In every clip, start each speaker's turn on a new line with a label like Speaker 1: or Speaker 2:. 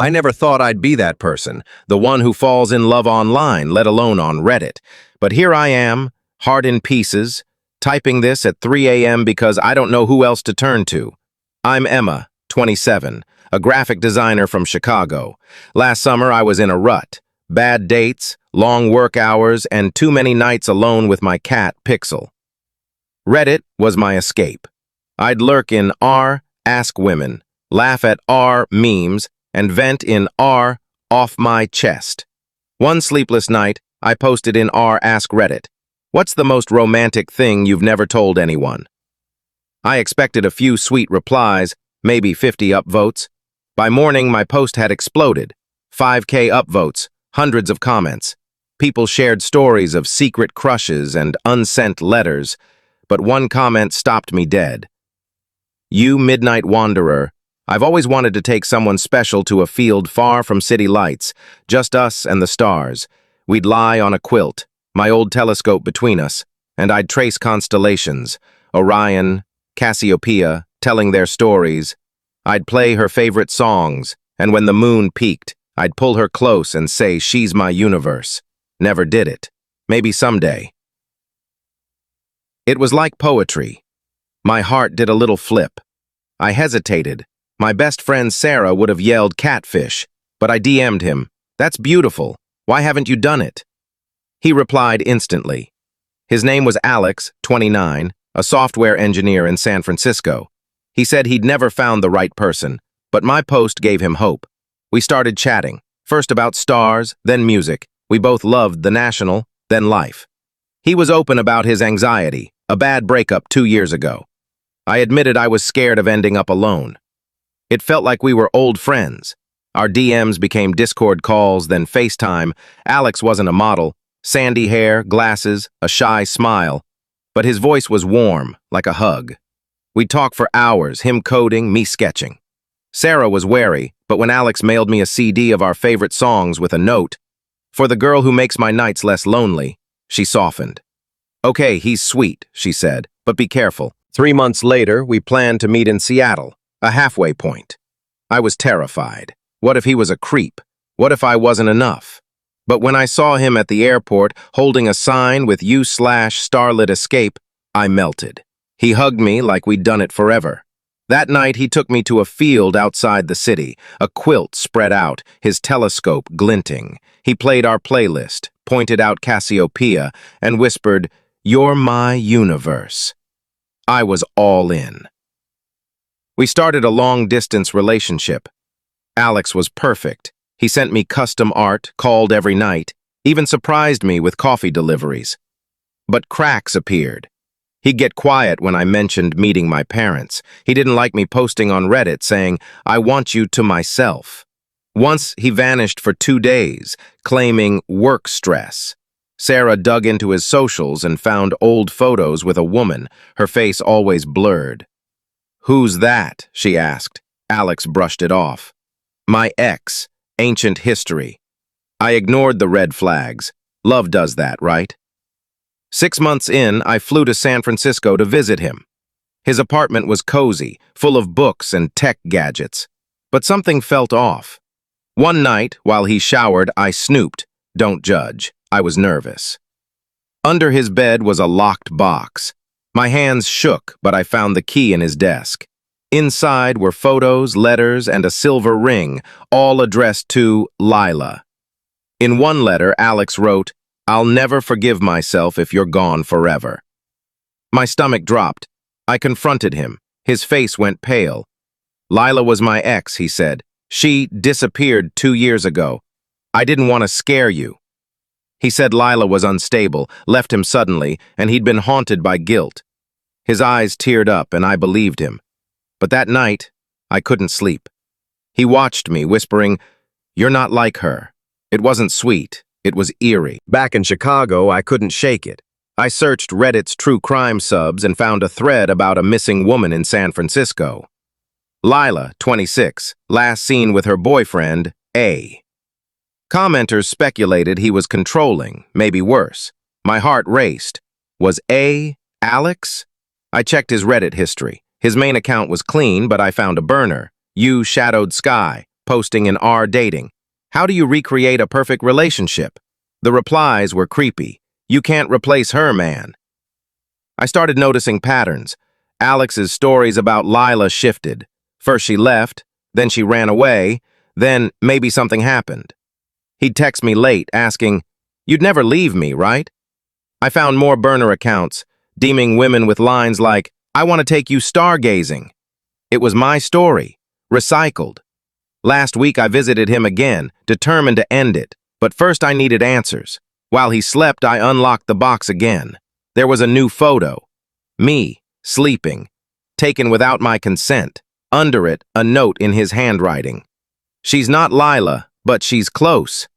Speaker 1: I never thought I'd be that person, the one who falls in love online, let alone on Reddit. But here I am, heart in pieces, typing this at 3 a.m. because I don't know who else to turn to. I'm Emma, 27, a graphic designer from Chicago. Last summer, I was in a rut. Bad dates, long work hours, and too many nights alone with my cat, Pixel. Reddit was my escape. I'd lurk in r Ask Women, laugh at r memes, and vent in r Off My Chest. One sleepless night, I posted in r Ask Reddit, "What's the most romantic thing you've never told anyone?" I expected a few sweet replies, maybe 50 upvotes. By morning, my post had exploded. 5K upvotes, hundreds of comments. People shared stories of secret crushes and unsent letters, but one comment stopped me dead. "You midnight wanderer, I've always wanted to take someone special to a field far from city lights, just us and the stars. We'd lie on a quilt, my old telescope between us, and I'd trace constellations, Orion, Cassiopeia, telling their stories. I'd play her favorite songs, and when the moon peaked, I'd pull her close and say she's my universe. Never did it. Maybe someday." It was like poetry. My heart did a little flip. I hesitated. My best friend Sarah would have yelled catfish, but I DM'd him, "That's beautiful. Why haven't you done it?" He replied instantly. His name was Alex, 29, a software engineer in San Francisco. He said he'd never found the right person, but my post gave him hope. We started chatting, first about stars, then music. We both loved The National, then life. He was open about his anxiety, a bad breakup 2 years ago. I admitted I was scared of ending up alone. It felt like we were old friends. Our DMs became Discord calls, then FaceTime. Alex wasn't a model. Sandy hair, glasses, a shy smile. But his voice was warm, like a hug. We'd talk for hours, him coding, me sketching. Sarah was wary, but when Alex mailed me a CD of our favorite songs with a note, "For the girl who makes my nights less lonely," she softened. "Okay, he's sweet," she said, "but be careful." 3 months later, we planned to meet in Seattle, a halfway point. I was terrified. What if he was a creep? What if I wasn't enough? But when I saw him at the airport holding a sign with U/Starlit Escape, I melted. He hugged me like we'd done it forever. That night, he took me to a field outside the city, a quilt spread out, his telescope glinting. He played our playlist, pointed out Cassiopeia, and whispered, "You're my universe." I was all in. We started a long-distance relationship. Alex was perfect. He sent me custom art, called every night, even surprised me with coffee deliveries. But cracks appeared. He'd get quiet when I mentioned meeting my parents. He didn't like me posting on Reddit saying, "I want you to myself." Once he vanished for 2 days, claiming work stress. Sarah dug into his socials and found old photos with a woman, her face always blurred. "Who's that?" she asked. Alex brushed it off. "My ex, ancient history." I ignored the red flags. Love does that, right? 6 months in, I flew to San Francisco to visit him. His apartment was cozy, full of books and tech gadgets. But something felt off. One night, while he showered, I snooped. Don't judge. I was nervous. Under his bed was a locked box. My hands shook, but I found the key in his desk. Inside were photos, letters, and a silver ring, all addressed to Lila. In one letter, Alex wrote, "I'll never forgive myself if you're gone forever." My stomach dropped. I confronted him. His face went pale. "Lila was my ex," he said. "She disappeared 2 years ago. I didn't want to scare you." He said Lila was unstable, left him suddenly, and he'd been haunted by guilt. His eyes teared up, and I believed him. But that night, I couldn't sleep. He watched me, whispering, "You're not like her." It wasn't sweet. It was eerie. Back in Chicago, I couldn't shake it. I searched Reddit's true crime subs and found a thread about a missing woman in San Francisco. Lila, 26, last seen with her boyfriend, A. Commenters speculated he was controlling, maybe worse. My heart raced. Was A. Alex? I checked his Reddit history. His main account was clean, but I found a burner. You shadowed sky, posting in R dating. How do you recreate a perfect relationship? The replies were creepy. You can't replace her, man. I started noticing patterns. Alex's stories about Lila shifted. First she left, then she ran away, then maybe something happened. He'd text me late, asking, "You'd never leave me, right?" I found more burner accounts, deeming women with lines like, "I want to take you stargazing." It was my story, recycled. Last week I visited him again, determined to end it, but first I needed answers. While he slept, I unlocked the box again. There was a new photo. Me, sleeping, taken without my consent. Under it, a note in his handwriting. "She's not Lila, but she's close."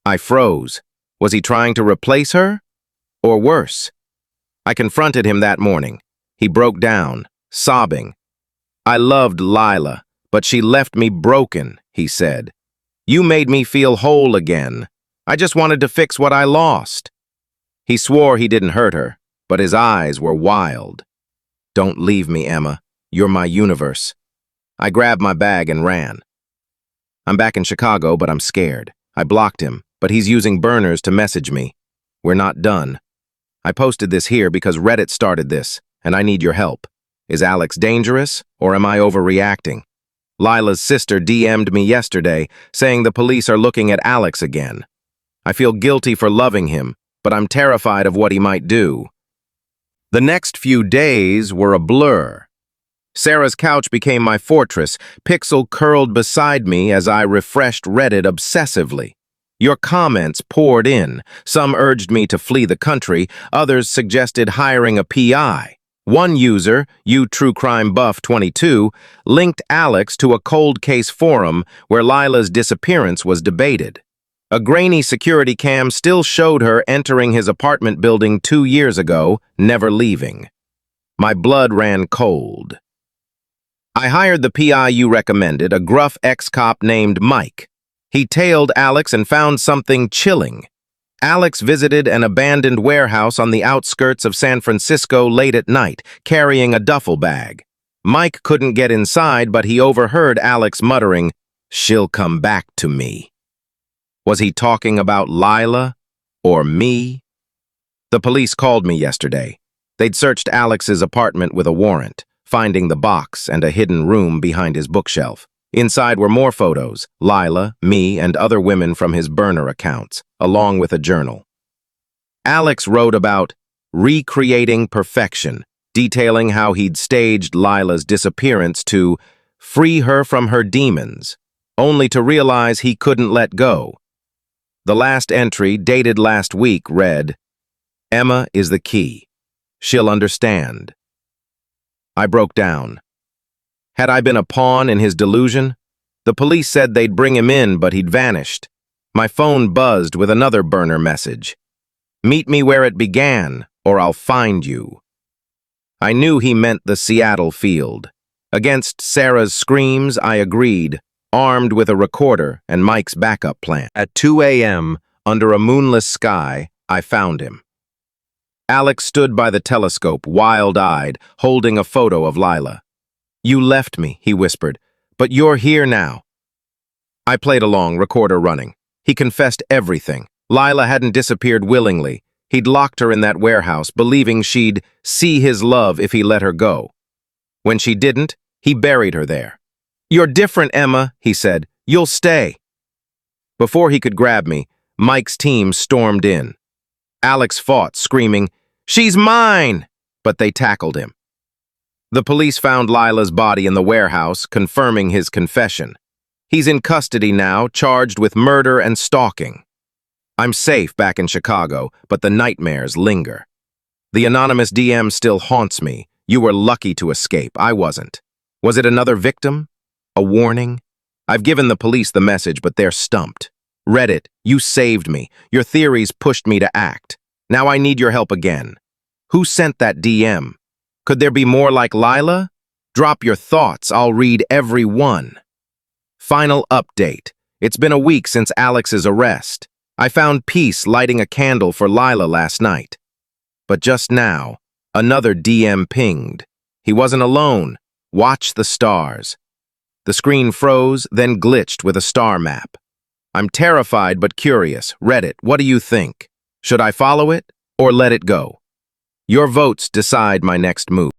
Speaker 1: I froze. Was he trying to replace her? Or worse? I confronted him that morning. He broke down, sobbing. "I loved Lila, but she left me broken," he said. "You made me feel whole again. I just wanted to fix what I lost." He swore he didn't hurt her, but his eyes were wild. "Don't leave me, Emma. You're my universe." I grabbed my bag and ran. I'm back in Chicago, but I'm scared. I blocked him, but he's using burners to message me. We're not done. I posted this here because Reddit started this, and I need your help. Is Alex dangerous, or am I overreacting? Lila's sister DM'd me yesterday, saying the police are looking at Alex again. I feel guilty for loving him, but I'm terrified of what he might do. The next few days were a blur. Sarah's couch became my fortress, Pixel curled beside me as I refreshed Reddit obsessively. Your comments poured in. Some urged me to flee the country, others suggested hiring a PI. One user, YouTrueCrimeBuff22, linked Alex to a cold case forum where Lila's disappearance was debated. A grainy security cam still showed her entering his apartment building 2 years ago, never leaving. My blood ran cold. I hired the PI you recommended, a gruff ex-cop named Mike. He tailed Alex and found something chilling. Alex visited an abandoned warehouse on the outskirts of San Francisco late at night, carrying a duffel bag. Mike couldn't get inside, but he overheard Alex muttering, "She'll come back to me." Was he talking about Lila or me? The police called me yesterday. They'd searched Alex's apartment with a warrant, finding the box and a hidden room behind his bookshelf. Inside were more photos, Lila, me, and other women from his burner accounts, along with a journal. Alex wrote about recreating perfection, detailing how he'd staged Lila's disappearance to free her from her demons, only to realize he couldn't let go. The last entry, dated last week, read, "Emma is the key. She'll understand." I broke down. Had I been a pawn in his delusion? The police said they'd bring him in, but he'd vanished. My phone buzzed with another burner message. "Meet me where it began, or I'll find you." I knew he meant the Seattle field. Against Sarah's screams, I agreed, armed with a recorder and Mike's backup plan. At 2 a.m., under a moonless sky, I found him. Alex stood by the telescope, wild-eyed, holding a photo of Lila. "You left me," he whispered, "but you're here now." I played along, recorder running. He confessed everything. Lila hadn't disappeared willingly. He'd locked her in that warehouse, believing she'd see his love if he let her go. When she didn't, he buried her there. "You're different, Emma," he said. "You'll stay." Before he could grab me, Mike's team stormed in. Alex fought, screaming, "She's mine!" But they tackled him. The police found Lila's body in the warehouse, confirming his confession. He's in custody now, charged with murder and stalking. I'm safe back in Chicago, but the nightmares linger. The anonymous DM still haunts me. "You were lucky to escape. I wasn't." Was it another victim? A warning? I've given the police the message, but they're stumped. Reddit, you saved me. Your theories pushed me to act. Now I need your help again. Who sent that DM? Could there be more like Lila? Drop your thoughts. I'll read every one. Final update. It's been a week since Alex's arrest. I found peace lighting a candle for Lila last night. But just now, another DM pinged. He wasn't alone. Watch the stars. The screen froze, then glitched with a star map. I'm terrified but curious. Reddit, what do you think? Should I follow it or let it go? Your votes decide my next move.